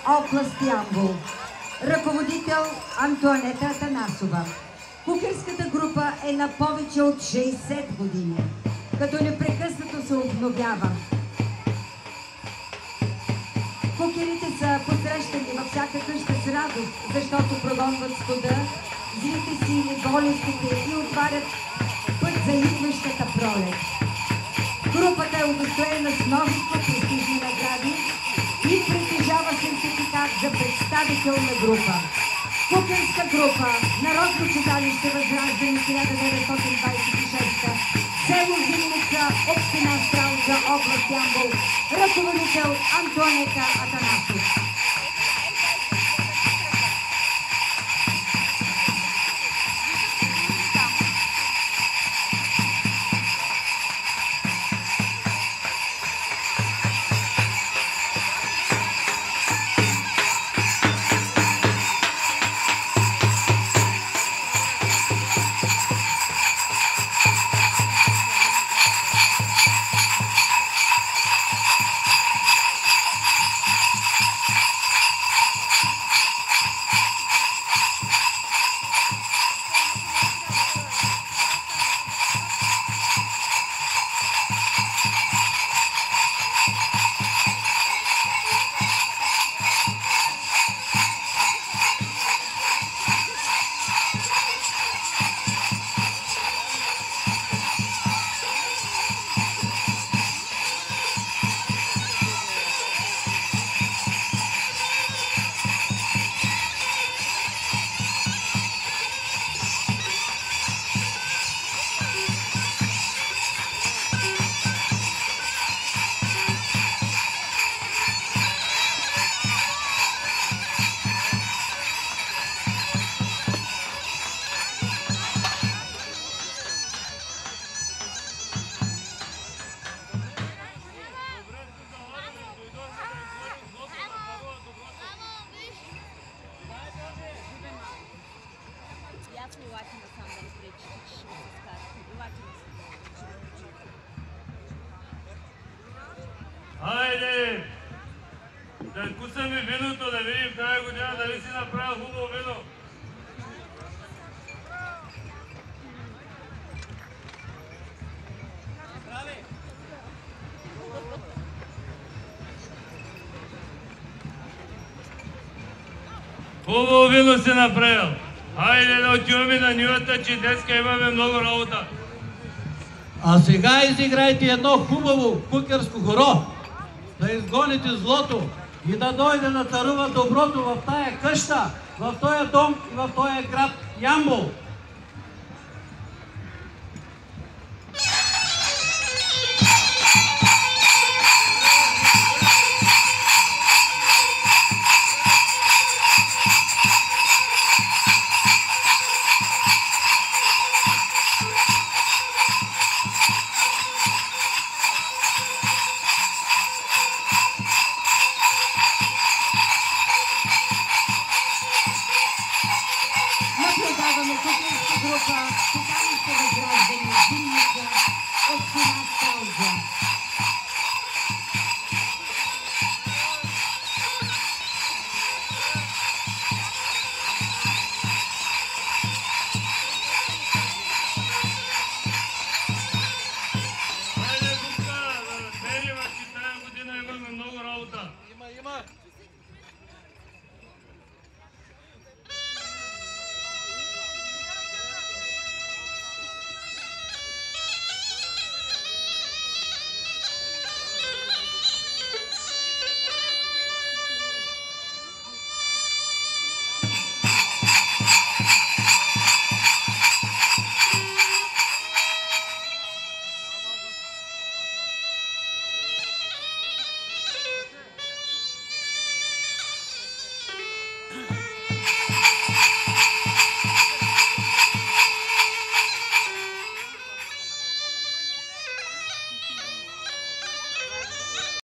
област Ямбол. Ръководител Антоанета Атанасова. Кукерската група е на повече от 60 години, като непрекъснато се обновява. Кукерите са посрещани във всяка къща с радост, защото прогонват студа, злите сили, болестите и отварят път за идващата пролет. Групата е удостоена с множество престижни награди и притежава сертификат за представителна група. Кукерска група, Народно читалище Възраждане 1926, село Зимница, община Стралджа, област Ямбол. Ръководител Антоанета Атанасова. Хайде! Да кусаме виното, да видим тази година дали си направил хубаво вино. Хубаво вино си направил. Хайде да отиваме на нивата, че днеска имаме много работа. А сега изиграйте едно хубаво кукерско хоро, да изгоните злото и да дойде да царува доброто в тая къща, в този дом и в този град Ямбол.